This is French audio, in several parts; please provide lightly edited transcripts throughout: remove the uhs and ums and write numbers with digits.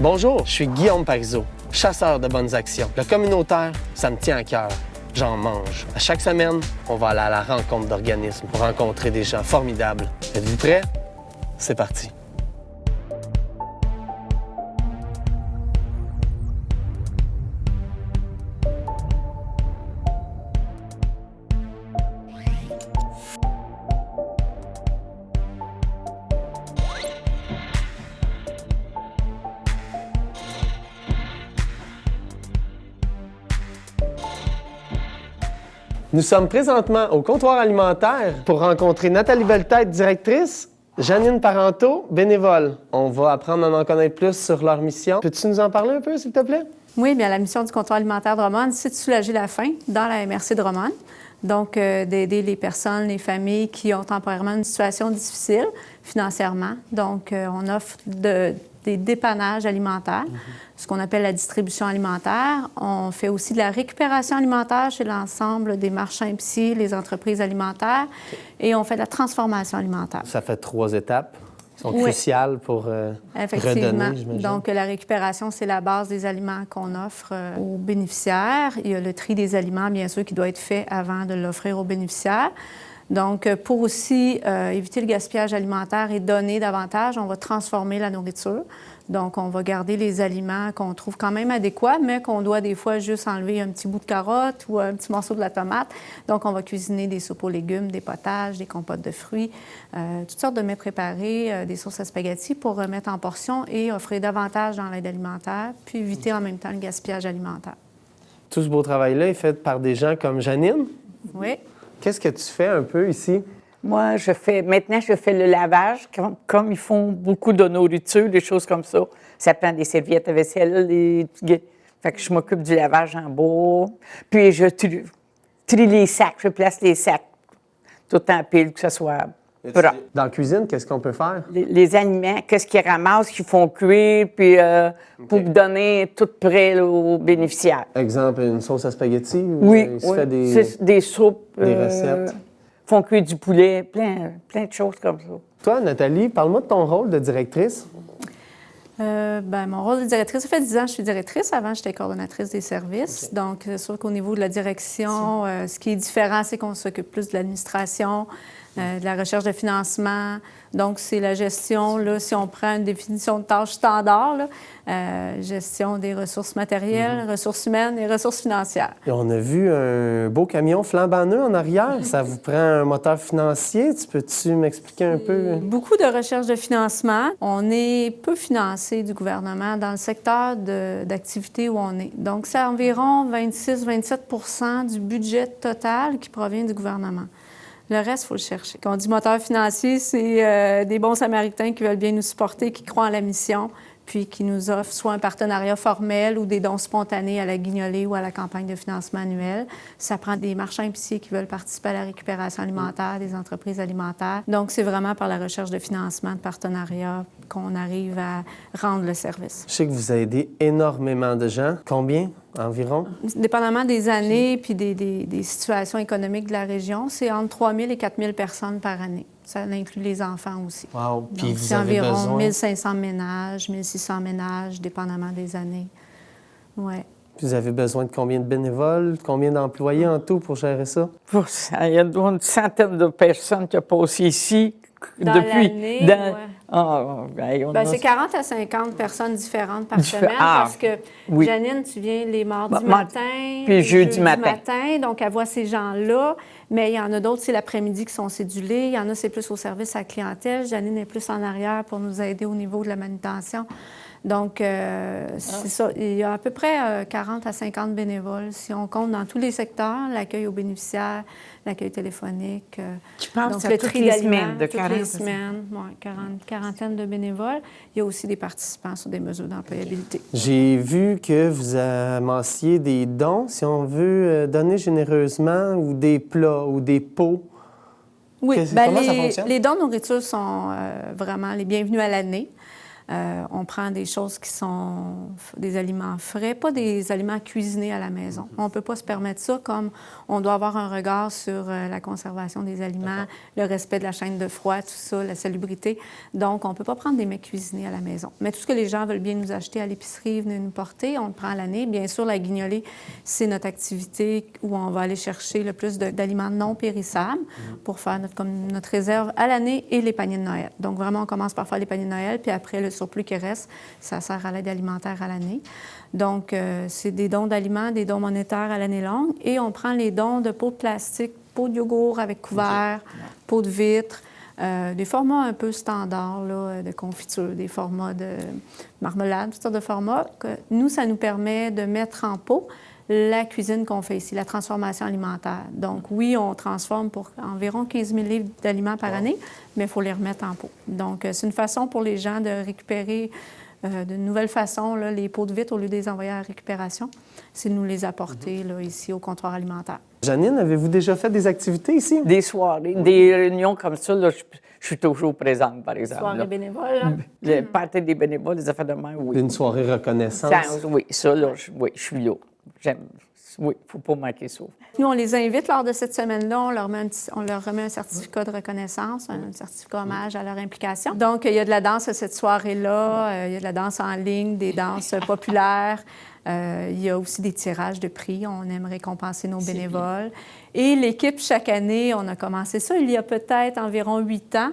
Bonjour, je suis Guillaume Parizeau, chasseur de bonnes actions. Le communautaire, ça me tient à cœur. J'en mange. À chaque semaine, on va aller à la rencontre d'organismes pour rencontrer des gens formidables. Êtes-vous prêts? C'est parti. Nous sommes présentement au comptoir alimentaire pour rencontrer Nathalie Belletête, directrice, Janine Parenteau, bénévole. On va apprendre à en connaître plus sur leur mission. Peux-tu nous en parler un peu, s'il te plaît? Oui, bien la mission du comptoir alimentaire de Drummond, c'est de soulager la faim dans la MRC de Drummond. Donc, d'aider les personnes, les familles qui ont temporairement une situation difficile financièrement. Donc, on offre des dépannages alimentaires, ce qu'on appelle la distribution alimentaire. On fait aussi de la récupération alimentaire chez l'ensemble des marchands épiciers, les entreprises alimentaires, et on fait de la transformation alimentaire. Ça fait 3 étapes qui sont cruciales pour redonner, j'imagine. Donc, la récupération, c'est la base des aliments qu'on offre aux bénéficiaires. Il y a le tri des aliments, bien sûr, qui doit être fait avant de l'offrir aux bénéficiaires. Donc, pour aussi éviter le gaspillage alimentaire et donner davantage, on va transformer la nourriture. Donc, on va garder les aliments qu'on trouve quand même adéquats, mais qu'on doit des fois juste enlever un petit bout de carotte ou un petit morceau de la tomate. Donc, on va cuisiner des soupes aux légumes, des potages, des compotes de fruits, toutes sortes de mets préparés, des sauces à spaghetti pour remettre en portion et offrir davantage dans l'aide alimentaire, puis éviter en même temps le gaspillage alimentaire. Tout ce beau travail-là est fait par des gens comme Janine. Oui. Qu'est-ce que tu fais un peu ici? Moi, maintenant, je fais le lavage, comme ils font beaucoup de nourriture, des choses comme ça. Ça prend des serviettes à vaisselle, fait que je m'occupe du lavage en bois. Puis je trie les sacs, je place les sacs tout en pile, que ce soit propre. Dans la cuisine, qu'est-ce qu'on peut faire? Les aliments, qu'est-ce qu'ils ramassent, qu'ils font cuire, puis pour donner tout prêt là, aux bénéficiaires. Exemple, une sauce à spaghetti? Oui, il se fait des soupes. Des recettes. Font cuire du poulet, plein de choses comme ça. Toi, Nathalie, parle-moi de ton rôle de directrice. Mon rôle de directrice, ça fait 10 ans que je suis directrice. Avant, j'étais coordonnatrice des services. Okay. Donc, c'est sûr qu'au niveau de la direction, ce qui est différent, c'est qu'on s'occupe plus de l'administration, de la recherche de financement. Donc, c'est la gestion, là, si on prend une définition de tâche standard, là, gestion des ressources matérielles, ressources humaines et ressources financières. Et on a vu un beau camion flambant neuf en arrière. Ça vous prend un moteur financier. Peux-tu m'expliquer un peu? Beaucoup de recherche de financement. On est peu financé du gouvernement dans le secteur d'activité où on est. Donc, c'est environ 26-27 du budget total qui provient du gouvernement. Le reste, il faut le chercher. Quand on dit moteur financier, c'est des bons Samaritains qui veulent bien nous supporter, qui croient en la mission, puis qui nous offrent soit un partenariat formel ou des dons spontanés à la guignolée ou à la campagne de financement annuel. Ça prend des marchands épiciers qui veulent participer à la récupération alimentaire, des entreprises alimentaires. Donc, c'est vraiment par la recherche de financement, de partenariat qu'on arrive à rendre le service. Je sais que vous aidez énormément de gens. Combien environ? Dépendamment des années puis des situations économiques de la région, c'est entre 3 000 et 4 000 personnes par année. Ça inclut les enfants aussi. Wow! Puis donc, vous c'est avez environ besoin... 1 500 ménages, 1 600 ménages, dépendamment des années. Ouais. Puis vous avez besoin de combien de bénévoles, combien d'employés en tout pour gérer ça? Il y a une centaine de personnes qui ont passé ici dans depuis... l'année, ouais. C'est 40 à 50 personnes différentes par semaine parce que, Janine, tu viens les mardis matin, puis jeudi matin. Donc, elle voit ces gens-là, mais il y en a d'autres, c'est l'après-midi qui sont cédulés. Il y en a, c'est plus au service à la clientèle. Janine est plus en arrière pour nous aider au niveau de la manutention. Donc, c'est ça. Il y a à peu près 40 à 50 bénévoles, si on compte dans tous les secteurs, l'accueil aux bénéficiaires, l'accueil téléphonique. Je pense donc, que toutes les semaines, de 40 toutes les semaines, quarantaine de bénévoles. Il y a aussi des participants sur des mesures d'employabilité. J'ai vu que vous amassiez des dons, si on veut donner généreusement, ou des plats, ou des pots. Oui, comment ça fonctionne? les dons de nourriture sont vraiment les bienvenus à l'année. On prend des choses qui sont des aliments frais, pas des aliments cuisinés à la maison. On ne peut pas se permettre ça, comme on doit avoir un regard sur la conservation des aliments, le respect de la chaîne de froid, tout ça, la salubrité. Donc, on ne peut pas prendre des mets cuisinés à la maison. Mais tout ce que les gens veulent bien nous acheter à l'épicerie, venir nous porter, on le prend à l'année. Bien sûr, la guignolée, c'est notre activité où on va aller chercher le plus d'aliments non périssables pour faire notre réserve à l'année et les paniers de Noël. Donc, vraiment, on commence par faire les paniers de Noël, puis après, le surplus qui reste, ça sert à l'aide alimentaire à l'année. Donc, c'est des dons d'aliments, des dons monétaires à l'année longue. Et on prend les dons de pots de plastique, pots de yogourt avec couvert, pots de vitre, des formats un peu standards là, de confiture, des formats de marmelade, toutes sortes de formats. Nous, ça nous permet de mettre en pot la cuisine qu'on fait ici, la transformation alimentaire. Donc, oui, on transforme pour environ 15 000 livres d'aliments par année, mais il faut les remettre en pot. Donc, c'est une façon pour les gens de récupérer de nouvelles façons là, les pots de vitre au lieu de les envoyer à la récupération. C'est de nous les apporter là, ici au comptoir alimentaire. Janine, avez-vous déjà fait des activités ici? Des soirées, des réunions comme ça, là, je suis toujours présente, par exemple. Soirée là. bénévole, là. Le party des bénévoles, les affaires de main, oui. Une soirée reconnaissance? Oui, ça, là, oui, je suis là. J'aime. Oui, il ne faut pas manquer ça. Nous, on les invite lors de cette semaine-là. On leur remet un certificat de reconnaissance, un certificat hommage à leur implication. Donc, il y a de la danse à cette soirée-là. Il y a de la danse en ligne, des danses populaires. Il y a aussi des tirages de prix. On aime récompenser nos bénévoles. Et l'équipe, chaque année, on a commencé ça il y a peut-être environ 8 ans.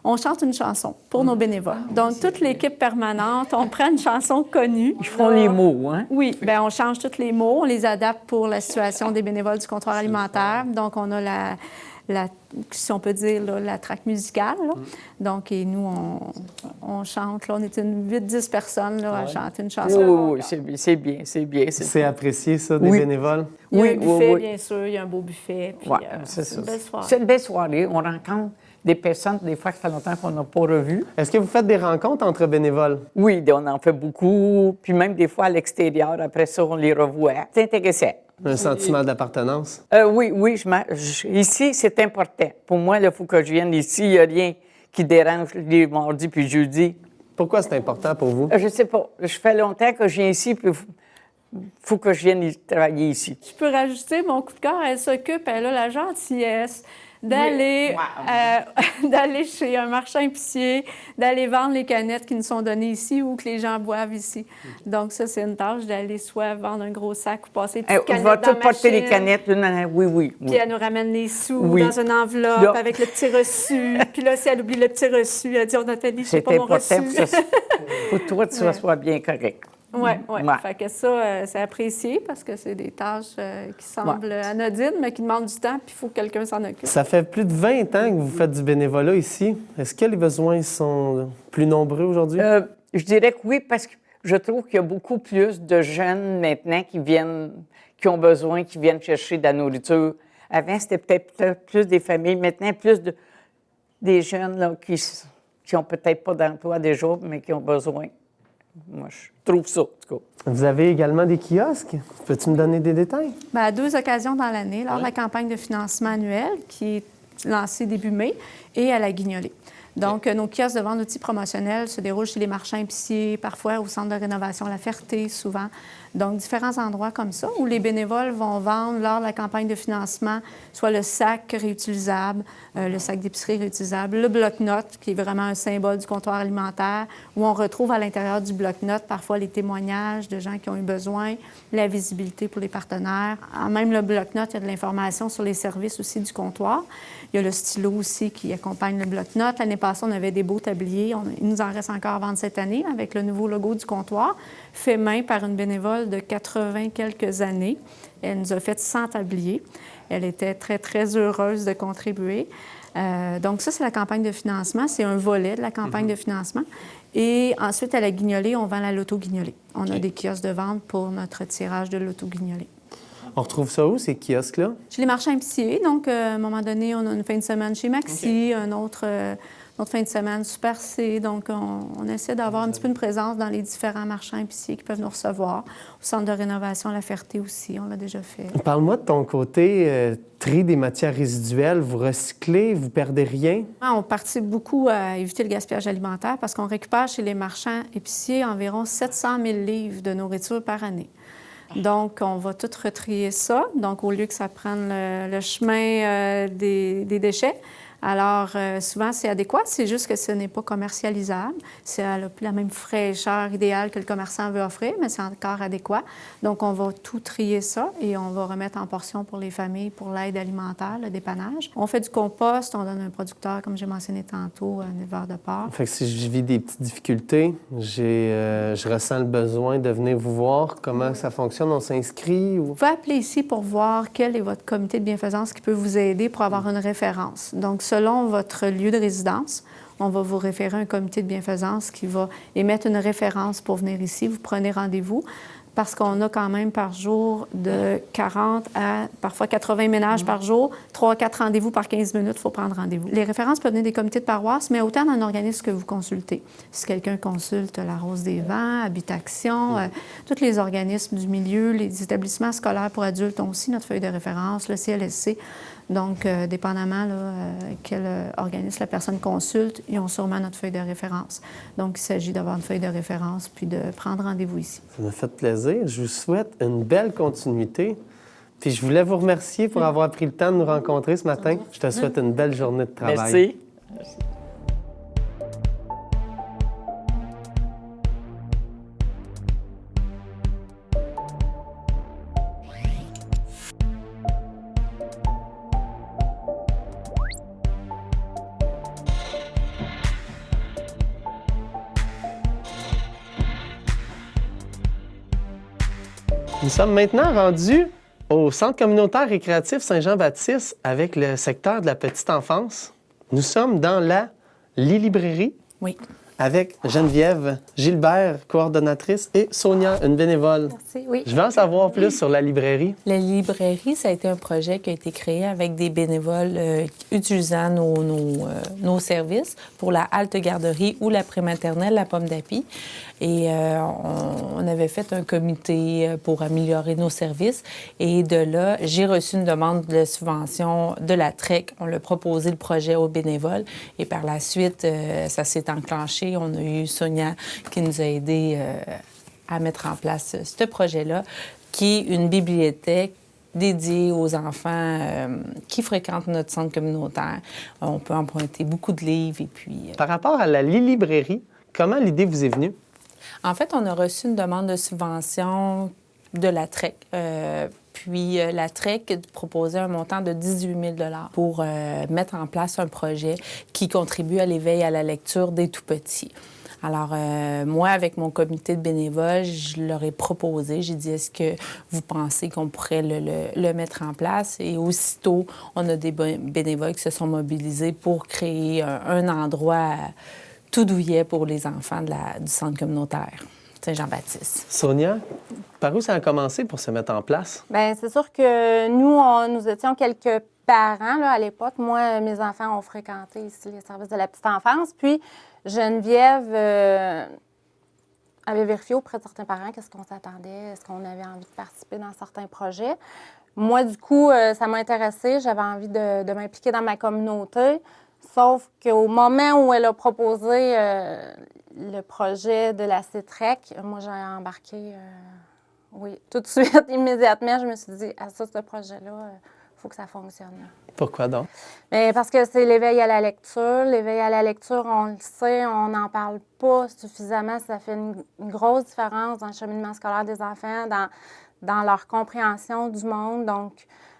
On chante une chanson pour nos bénévoles. Donc, toute l'équipe permanente, on prend une chanson connue. Ils font les mots, hein? Oui, bien, on change tous les mots, on les adapte pour la situation des bénévoles du comptoir alimentaire. Donc, on a si on peut dire, là, la track musicale. Là. Donc, et nous, on chante. Là, on est une 8-10 personnes là, à chanter une chanson. Oui, c'est bien. C'est apprécié, ça, des bénévoles? Il y a un buffet, bien sûr. Il y a un beau buffet. Puis, c'est une belle soirée. C'est une belle soirée. On rencontre des personnes, des fois, que ça fait longtemps qu'on n'a pas revues. Est-ce que vous faites des rencontres entre bénévoles? Oui, on en fait beaucoup. Puis même des fois, à l'extérieur, après ça, on les revoit. C'est intéressant. Un sentiment d'appartenance? Oui, ici, c'est important. Pour moi, il faut que je vienne ici. Il n'y a rien qui dérange les mardis puis jeudis. Pourquoi c'est important pour vous? Je ne sais pas. Je fais longtemps que je viens ici, puis il faut que je vienne travailler ici. Je peux rajouter mon coup de cœur. Elle s'occupe, elle a la gentillesse d'aller chez un marchand épicier, d'aller vendre les canettes qui nous sont données ici ou que les gens boivent ici. Donc, ça, c'est une tâche d'aller soit vendre un gros sac ou passer des petites canettes on va dans tout porter les canettes. Oui. Puis elle nous ramène les sous dans une enveloppe là, avec le petit reçu. Puis là, si elle oublie le petit reçu, elle dit « Nathalie, je sais pas mon reçu. » C'est important pour toi que ça soit bien correct. Oui. Fait que ça, c'est apprécié parce que c'est des tâches qui semblent anodines, mais qui demandent du temps, puis il faut que quelqu'un s'en occupe. Ça fait plus de 20 ans que vous faites du bénévolat ici. Est-ce que les besoins sont plus nombreux aujourd'hui? Je dirais que oui, parce que je trouve qu'il y a beaucoup plus de jeunes maintenant qui ont besoin, qui viennent chercher de la nourriture. Avant, c'était peut-être plus des familles. Maintenant, plus des jeunes là, qui ont peut-être pas d'emploi déjà, mais qui ont besoin. Moi, je trouve ça, en tout cas. Vous avez également des kiosques. Peux-tu me donner des détails? Bien, à 2 occasions dans l'année, lors de la campagne de financement annuelle qui est lancée début mai et à la Guignolée. Donc, nos kiosques de vente d'outils promotionnels se déroulent chez les marchands épiciers, parfois au centre de rénovation La Ferté, souvent. Donc, différents endroits comme ça où les bénévoles vont vendre lors de la campagne de financement soit le sac réutilisable, le sac d'épicerie réutilisable, le bloc-notes, qui est vraiment un symbole du comptoir alimentaire, où on retrouve à l'intérieur du bloc-notes parfois les témoignages de gens qui ont eu besoin, la visibilité pour les partenaires. Même le bloc-notes, il y a de l'information sur les services aussi du comptoir. Il y a le stylo aussi qui accompagne le bloc-notes. L'année passée, on avait des beaux tabliers. Il nous en reste encore à vendre cette année avec le nouveau logo du comptoir, fait main par une bénévole de 80 quelques années. Elle nous a fait 100 tabliers. Elle était très, très heureuse de contribuer. Donc ça, c'est la campagne de financement. C'est un volet de la campagne de financement. Et ensuite, à la Guignolée, on vend la loto Guignolée. On a des kiosques de vente pour notre tirage de loto Guignolée. On retrouve ça où, ces kiosques-là? Chez les marchands épiciers. Donc, à un moment donné, on a une fin de semaine chez Maxi, un autre notre fin de semaine Super C. Donc, on essaie d'avoir un petit peu une présence dans les différents marchands épiciers qui peuvent nous recevoir. Au centre de rénovation La Ferté aussi, on l'a déjà fait. Parle-moi de ton côté tri des matières résiduelles. Vous recyclez, vous perdez rien? On participe beaucoup à éviter le gaspillage alimentaire parce qu'on récupère chez les marchands épiciers environ 700 000 livres de nourriture par année. Donc, on va tout retrier ça. Donc, au lieu que ça prenne le chemin des déchets. Alors, souvent, c'est adéquat. C'est juste que ce n'est pas commercialisable. Ça n'a plus la même fraîcheur idéale que le commerçant veut offrir, mais c'est encore adéquat. Donc, on va tout trier ça et on va remettre en portion pour les familles, pour l'aide alimentaire, le dépannage. On fait du compost. On donne un producteur, comme j'ai mentionné tantôt, un éleveur de porc. Fait que si je vis des petites difficultés, je ressens le besoin de venir vous voir. Comment ça fonctionne? On s'inscrit? Ou... Vous pouvez appeler ici pour voir quel est votre comité de bienfaisance qui peut vous aider pour avoir une référence. Donc, selon votre lieu de résidence, on va vous référer un comité de bienfaisance qui va émettre une référence pour venir ici. Vous prenez rendez-vous parce qu'on a quand même par jour de 40 à parfois 80 ménages par jour, 3 à 4 rendez-vous par 15 minutes, il faut prendre rendez-vous. Les références peuvent venir des comités de paroisse, mais autant d'un organisme que vous consultez. Si quelqu'un consulte la Rose des Vents, Habitation, tous les organismes du milieu, les établissements scolaires pour adultes ont aussi notre feuille de référence, le CLSC. Donc, dépendamment quel organisme la personne consulte, ils ont sûrement notre feuille de référence. Donc, il s'agit d'avoir une feuille de référence puis de prendre rendez-vous ici. Ça m'a fait plaisir. Je vous souhaite une belle continuité. Puis je voulais vous remercier pour avoir pris le temps de nous rencontrer ce matin. Je te souhaite une belle journée de travail. Merci. Merci. Nous sommes maintenant rendus au Centre communautaire récréatif Saint-Jean-Baptiste avec le secteur de la petite enfance. Nous sommes dans la librairie. Oui. Avec Geneviève Gilbert, coordonnatrice, et Sonia, une bénévole. Merci, oui. Je veux en savoir plus sur la librairie. La librairie, ça a été un projet qui a été créé avec des bénévoles utilisant nos services pour la halte garderie ou la prématernelle, la Pomme d'Api. Et on avait fait un comité pour améliorer nos services. Et de là, j'ai reçu une demande de subvention de la TREC. On l'a proposé le projet aux bénévoles. Et par la suite, ça s'est enclenché. On a eu Sonia qui nous a aidés à mettre en place ce projet-là, qui est une bibliothèque dédiée aux enfants qui fréquentent notre centre communautaire. On peut emprunter beaucoup de livres. Et puis, Par rapport à la librairie, comment l'idée vous est venue? En fait, on a reçu une demande de subvention de la TREC. Puis la TREC proposait un montant de 18 000 $ pour mettre en place un projet qui contribue à l'éveil à la lecture des tout-petits. Alors, moi, avec mon comité de bénévoles, je leur ai proposé. J'ai dit, est-ce que vous pensez qu'on pourrait le mettre en place? Et aussitôt, on a des bénévoles qui se sont mobilisés pour créer un endroit tout douillet pour les enfants du centre communautaire Saint-Jean-Baptiste. Sonia, par où ça a commencé pour se mettre en place? Bien, c'est sûr que nous étions quelques parents là, à l'époque. Moi, mes enfants ont fréquenté ici les services de la petite enfance. Puis, Geneviève avait vérifié auprès de certains parents qu'est-ce qu'on s'attendait, est-ce qu'on avait envie de participer dans certains projets. Moi, du coup, ça m'a intéressée. J'avais envie de m'impliquer dans ma communauté. Sauf qu'au moment où elle a proposé le projet de la CETREC, moi, j'ai embarqué, oui, tout de suite, immédiatement. Je me suis dit, ah, ça, ce projet-là, il faut que ça fonctionne. Pourquoi donc? Bien, parce que c'est l'éveil à la lecture. L'éveil à la lecture, on le sait, on n'en parle pas suffisamment. Ça fait une grosse différence dans le cheminement scolaire des enfants, dans leur compréhension du monde. Donc,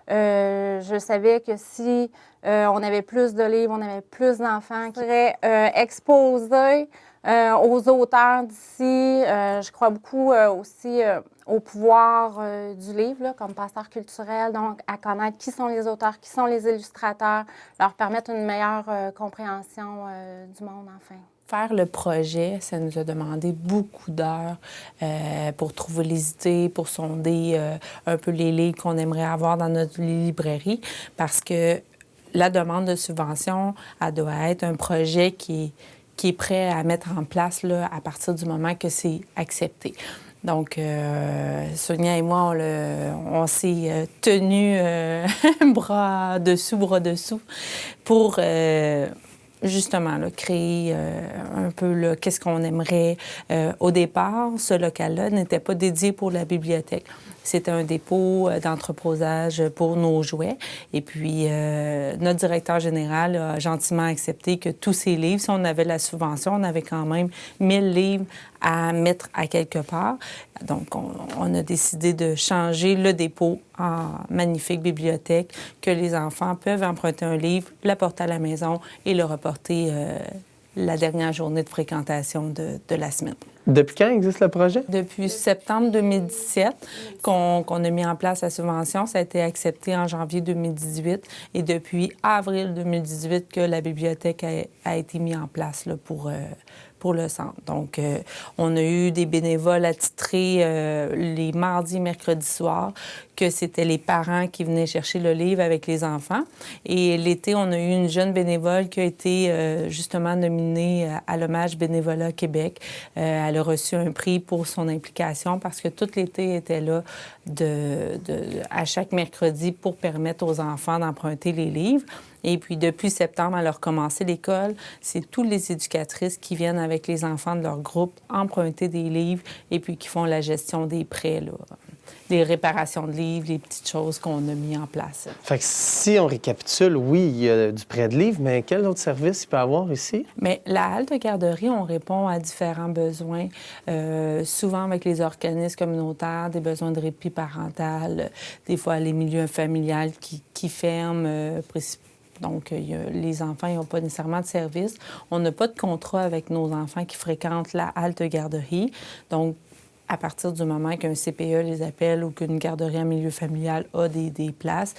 je savais que si on avait plus de livres, on avait plus d'enfants qui seraient exposés aux auteurs d'ici. Je crois beaucoup aussi au pouvoir du livre, là, comme pasteur culturel, donc à connaître qui sont les auteurs, qui sont les illustrateurs, leur permettre une meilleure compréhension du monde, enfin. Faire le projet, ça nous a demandé beaucoup d'heures pour trouver les idées, pour sonder un peu les livres qu'on aimerait avoir dans notre librairie, parce que la demande de subvention, elle doit être un projet qui est prêt à mettre en place là, à partir du moment que c'est accepté. Donc, Sonia et moi, on s'est tenus bras dessous pour justement là, créer un peu là, qu'est-ce qu'on aimerait. Au départ, ce local-là n'était pas dédié pour la bibliothèque. C'était un dépôt d'entreposage pour nos jouets. Et puis, notre directeur général a gentiment accepté que tous ces livres, si on avait la subvention, on avait quand même 1000 livres à mettre à quelque part. Donc, on a décidé de changer le dépôt en magnifique bibliothèque que les enfants peuvent emprunter un livre, l'apporter à la maison et le reporter la dernière journée de fréquentation de la semaine. Depuis quand existe le projet? Depuis septembre 2017 qu'on a mis en place la subvention. Ça a été accepté en janvier 2018 et depuis avril 2018 que la bibliothèque a été mise en place là, pour le centre. Donc, on a eu des bénévoles attitrés les mardis, mercredis soirs, que c'était les parents qui venaient chercher le livre avec les enfants. Et l'été, on a eu une jeune bénévole qui a été justement nominée à l'Hommage Bénévolat Québec. Elle a reçu un prix pour son implication parce que tout l'été était là à chaque mercredi pour permettre aux enfants d'emprunter les livres. Et puis, depuis septembre, elle a recommencé l'école. C'est toutes les éducatrices qui viennent avec les enfants de leur groupe emprunter des livres et puis qui font la gestion des prêts, là. Les réparations de livres, les petites choses qu'on a mis en place. Fait que si on récapitule, oui, il y a du prêt de livres, mais quels autres services il peut y avoir ici? Bien, la halte de garderie, on répond à différents besoins, souvent avec les organismes communautaires, des besoins de répit parental, des fois les milieux familiales qui ferment, donc, les enfants n'ont pas nécessairement de service. On n'a pas de contrat avec nos enfants qui fréquentent la halte garderie. Donc, à partir du moment qu'un CPE les appelle ou qu'une garderie en milieu familial a des places,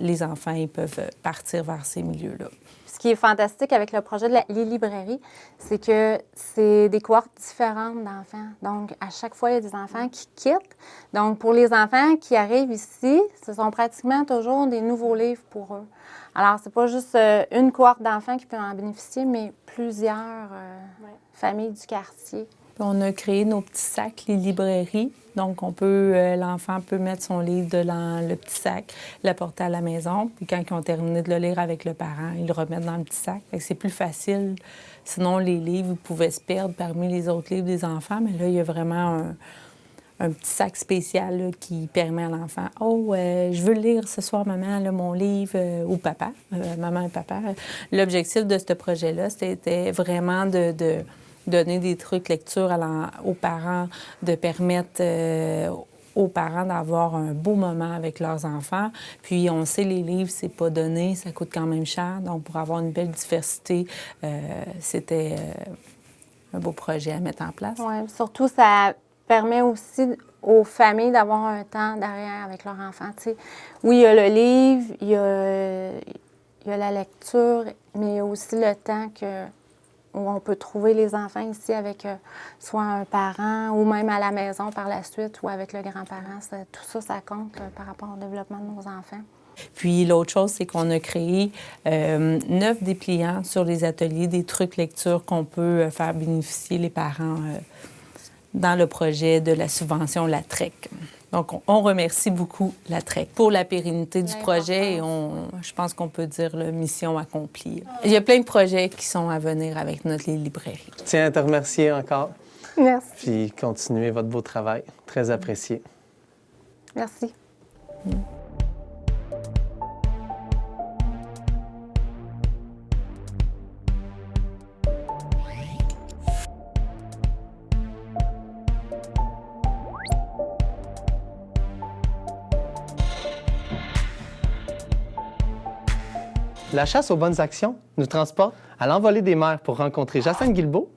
les enfants ils peuvent partir vers ces milieux-là. Ce qui est fantastique avec le projet de les librairies, c'est que c'est des cohortes différentes d'enfants. Donc, à chaque fois, il y a des enfants qui quittent. Donc, pour les enfants qui arrivent ici, ce sont pratiquement toujours des nouveaux livres pour eux. Alors, c'est pas juste une cohorte d'enfants qui peut en bénéficier, mais plusieurs familles du quartier. On a créé nos petits sacs, les librairies. Donc, l'enfant peut mettre son livre dans le petit sac, l'apporter à la maison. Puis quand ils ont terminé de le lire avec le parent, ils le remettent dans le petit sac. Fait que c'est plus facile. Sinon, les livres pouvaient se perdre parmi les autres livres des enfants. Mais là, il y a vraiment un petit sac spécial là, qui permet à l'enfant « Oh, je veux lire ce soir, maman, là, mon livre ou papa, maman et papa. » L'objectif de ce projet-là, c'était vraiment de donner des trucs lecture aux parents, de permettre aux parents d'avoir un beau moment avec leurs enfants. Puis, on sait, les livres, c'est pas donné, ça coûte quand même cher. Donc, pour avoir une belle diversité, c'était un beau projet à mettre en place. Oui, surtout, ça permet aussi aux familles d'avoir un temps derrière avec leurs enfants. T'sais. Oui, il y a le livre, il y a la lecture, mais il y a aussi le temps où on peut trouver les enfants ici avec soit un parent ou même à la maison par la suite ou avec le grand-parent. Tout ça, ça compte là, par rapport au développement de nos enfants. Puis l'autre chose, c'est qu'on a créé 9 dépliants sur les ateliers, des trucs lecture qu'on peut faire bénéficier les parents dans le projet de la subvention La TREC. Donc, on remercie beaucoup La TREC pour la pérennité du projet et je pense qu'on peut dire la mission accomplie. Il y a plein de projets qui sont à venir avec notre librairie. Je tiens à te remercier encore. Merci. Puis continuez votre beau travail. Très apprécié. Merci. La chasse aux bonnes actions nous transporte à l'envolée des mers pour rencontrer Jacinthe Guilbeault,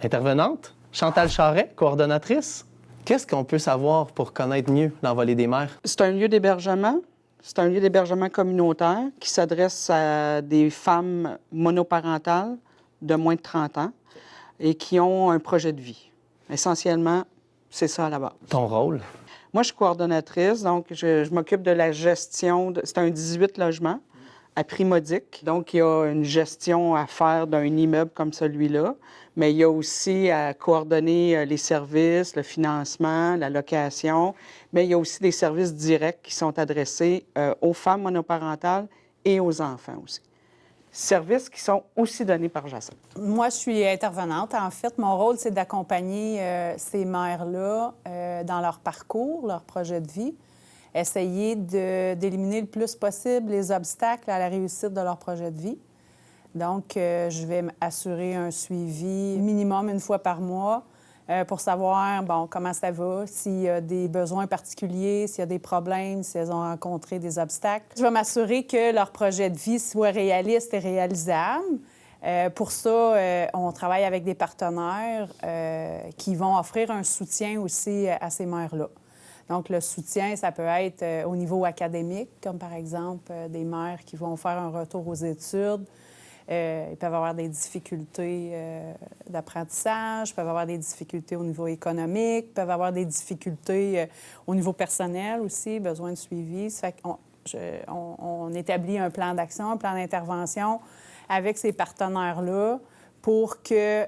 intervenante, Chantal Charret, coordonnatrice. Qu'est-ce qu'on peut savoir pour connaître mieux l'envolée des mers? C'est un lieu d'hébergement. C'est un lieu d'hébergement communautaire qui s'adresse à des femmes monoparentales de moins de 30 ans et qui ont un projet de vie. Essentiellement, c'est ça à la base. Ton rôle? Moi, je suis coordonnatrice, donc je m'occupe de la gestion. C'est un 18 logements à prix modique. Donc, il y a une gestion à faire d'un immeuble comme celui-là, mais il y a aussi à coordonner les services, le financement, la location, mais il y a aussi des services directs qui sont adressés aux femmes monoparentales et aux enfants aussi. Services qui sont aussi donnés par Jacinthe. Moi, je suis intervenante. En fait, mon rôle, c'est d'accompagner ces mères-là dans leur parcours, leur projet de vie, essayer d'éliminer le plus possible les obstacles à la réussite de leur projet de vie. Donc, je vais assurer un suivi minimum une fois par mois pour savoir, bon, comment ça va, s'il y a des besoins particuliers, s'il y a des problèmes, si elles ont rencontré des obstacles. Je vais m'assurer que leur projet de vie soit réaliste et réalisable. Pour ça, on travaille avec des partenaires qui vont offrir un soutien aussi à ces mères-là. Donc, le soutien, ça peut être au niveau académique, comme par exemple des mères qui vont faire un retour aux études. Ils peuvent avoir des difficultés d'apprentissage, peuvent avoir des difficultés au niveau économique, peuvent avoir des difficultés au niveau personnel aussi, besoin de suivi. Ça fait on établit un plan d'action, un plan d'intervention avec ces partenaires-là pour que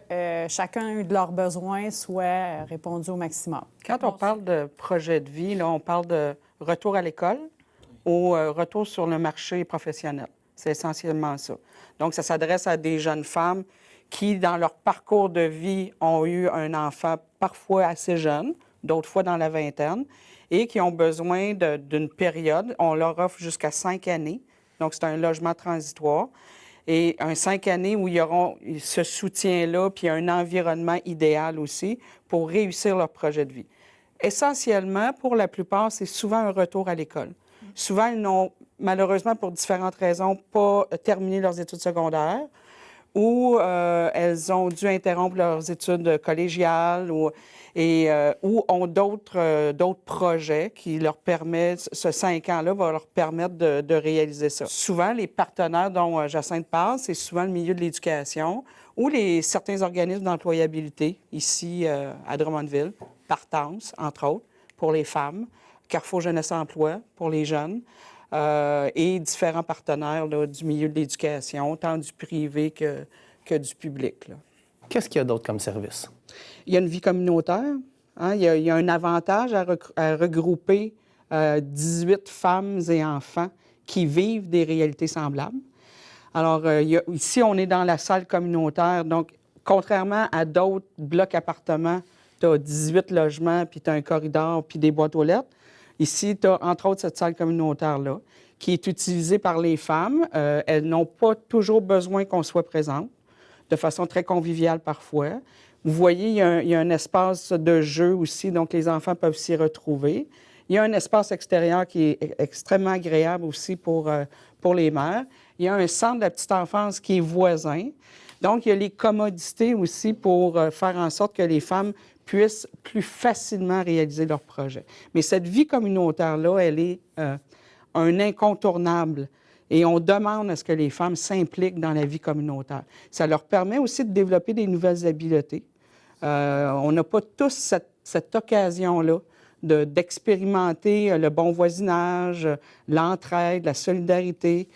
chacun de leurs besoins soit répondu au maximum. Quand on parle de projet de vie, là, on parle de retour à l'école ou retour sur le marché professionnel. C'est essentiellement ça. Donc, ça s'adresse à des jeunes femmes qui, dans leur parcours de vie, ont eu un enfant parfois assez jeune, d'autres fois dans la vingtaine, et qui ont besoin d'une période. On leur offre jusqu'à 5 années. Donc, c'est un logement transitoire. Et un 5 années où ils auront ce soutien-là, puis un environnement idéal aussi pour réussir leur projet de vie. Essentiellement, pour la plupart, c'est souvent un retour à l'école. Souvent, ils n'ont, malheureusement, pour différentes raisons, pas terminé leurs études secondaires ou elles ont dû interrompre leurs études collégiales ou ont d'autres projets qui leur permettent, ce 5 ans-là va leur permettre de réaliser ça. Souvent, les partenaires dont Jacinthe parle, c'est souvent le milieu de l'éducation ou certains organismes d'employabilité, ici à Drummondville, Partance, entre autres, pour les femmes, Carrefour Jeunesse Emploi pour les jeunes, et différents partenaires là, du milieu de l'éducation, tant du privé que du public. Là. Qu'est-ce qu'il y a d'autre comme service? Il y a une vie communautaire. Hein? Il y a un avantage à regrouper 18 femmes et enfants qui vivent des réalités semblables. Alors, ici, on est dans la salle communautaire. Donc, contrairement à d'autres blocs appartements, tu as 18 logements, puis tu as un corridor, puis des boîtes aux lettres. Ici, tu as entre autres cette salle communautaire-là, qui est utilisée par les femmes. Elles n'ont pas toujours besoin qu'on soit présente, de façon très conviviale parfois. Vous voyez, il y a un espace de jeu aussi, donc les enfants peuvent s'y retrouver. Il y a un espace extérieur qui est extrêmement agréable aussi pour les mères. Il y a un centre de la petite enfance qui est voisin. Donc, il y a les commodités aussi pour faire en sorte que les femmes puissent plus facilement réaliser leurs projets. Mais cette vie communautaire-là, elle est un incontournable. Et on demande à ce que les femmes s'impliquent dans la vie communautaire. Ça leur permet aussi de développer des nouvelles habiletés. On n'a pas tous cette occasion-là d'expérimenter le bon voisinage, l'entraide, la solidarité.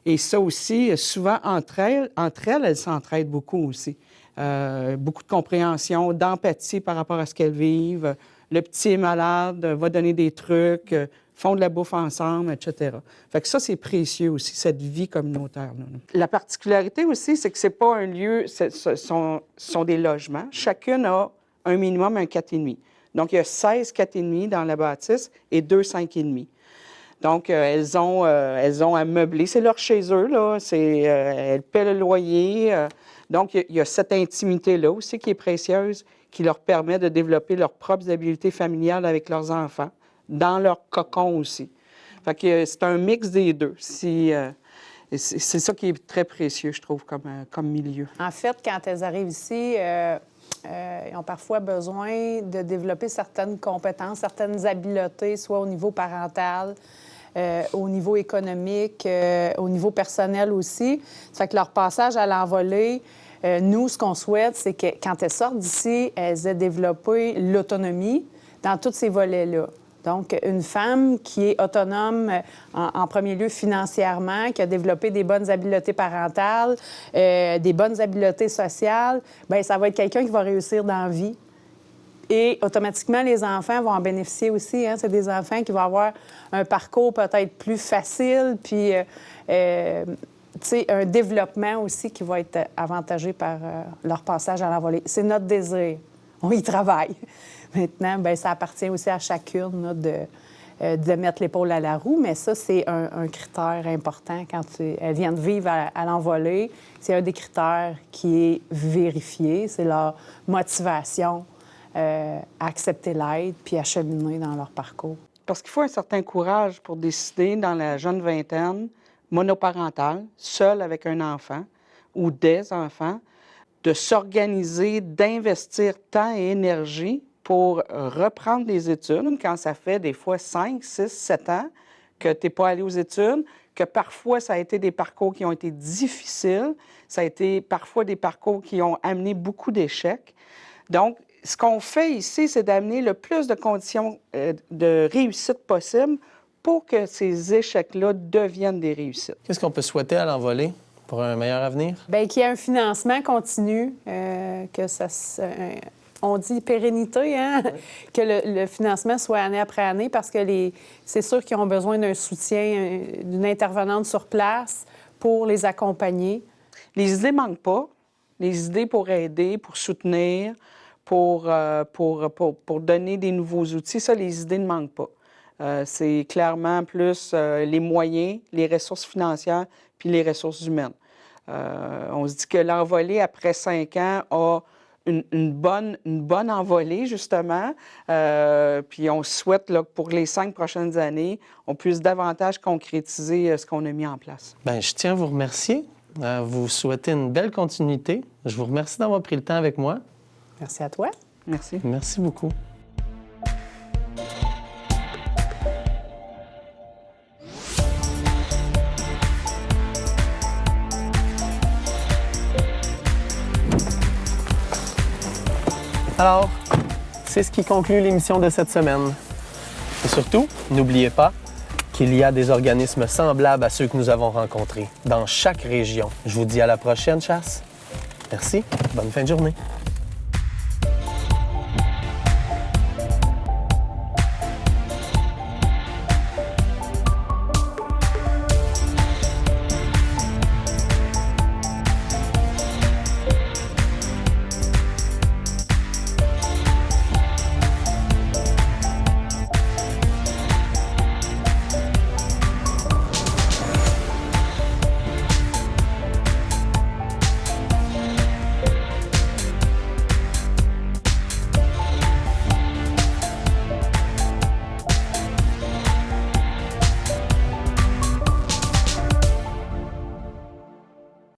Et ça aussi, souvent, entre elles s'entraident beaucoup aussi. Beaucoup de compréhension, d'empathie par rapport à ce qu'elles vivent. Le petit est malade, va donner des trucs, font de la bouffe ensemble, etc. Fait que ça, c'est précieux aussi, cette vie communautaire-là. La particularité aussi, c'est que c'est pas un lieu, ce sont des logements. Chacune a un minimum, un 4,5. Donc, il y a 16 4,5 dans la bâtisse et 2 5,5. Donc, elles ont à meubler. C'est leur chez eux, là. Elles paient le loyer. Donc, il y a cette intimité-là aussi qui est précieuse, qui leur permet de développer leurs propres habiletés familiales avec leurs enfants, dans leur cocon aussi. Fait que c'est un mix des deux. C'est ça qui est très précieux, je trouve, comme milieu. En fait, quand elles arrivent ici, ils ont parfois besoin de développer certaines compétences, certaines habiletés, soit au niveau parental, au niveau économique, au niveau personnel aussi. Ça fait que leur passage à l'envolée, nous, ce qu'on souhaite, c'est que quand elles sortent d'ici, elles aient développé l'autonomie dans tous ces volets-là. Donc, une femme qui est autonome en premier lieu financièrement, qui a développé des bonnes habiletés parentales, des bonnes habiletés sociales, bien, ça va être quelqu'un qui va réussir dans la vie. Et automatiquement, les enfants vont en bénéficier aussi. Hein? C'est des enfants qui vont avoir un parcours peut-être plus facile, puis un développement aussi qui va être avantagé par leur passage à l'envolée. C'est notre désir. On y travaille. Maintenant, bien, ça appartient aussi à chacune là, de mettre l'épaule à la roue, mais ça, c'est un critère important quand elles viennent vivre à l'envolée. C'est un des critères qui est vérifié. C'est leur motivation à accepter l'aide puis à cheminer dans leur parcours. Parce qu'il faut un certain courage pour décider dans la jeune vingtaine, monoparentale, seule avec un enfant ou des enfants, de s'organiser, d'investir temps et énergie pour reprendre les études quand ça fait des fois 5, 6, 7 ans que tu n'es pas allé aux études, que parfois ça a été des parcours qui ont été difficiles, ça a été parfois des parcours qui ont amené beaucoup d'échecs. Donc, ce qu'on fait ici, c'est d'amener le plus de conditions de réussite possible pour que ces échecs-là deviennent des réussites. Qu'est-ce qu'on peut souhaiter à l'envolée pour un meilleur avenir? Bien, qu'il y ait un financement continu, que ça on dit pérennité, hein? Oui. Que le financement soit année après année, parce que c'est sûr qu'ils ont besoin d'un soutien, d'une intervenante sur place pour les accompagner. Les idées ne manquent pas. Les idées pour aider, pour soutenir, pour donner des nouveaux outils, ça, les idées ne manquent pas. C'est clairement plus les moyens, les ressources financières puis les ressources humaines. On se dit que l'envolée, après 5 ans, a une bonne envolée, justement. Puis on souhaite là, que pour les 5 prochaines années, on puisse davantage concrétiser ce qu'on a mis en place. Bien, je tiens à vous remercier. Vous souhaiter une belle continuité. Je vous remercie d'avoir pris le temps avec moi. Merci à toi. Merci. Merci beaucoup. Alors, c'est ce qui conclut l'émission de cette semaine. Et surtout, n'oubliez pas qu'il y a des organismes semblables à ceux que nous avons rencontrés dans chaque région. Je vous dis à la prochaine chasse. Merci. Bonne fin de journée.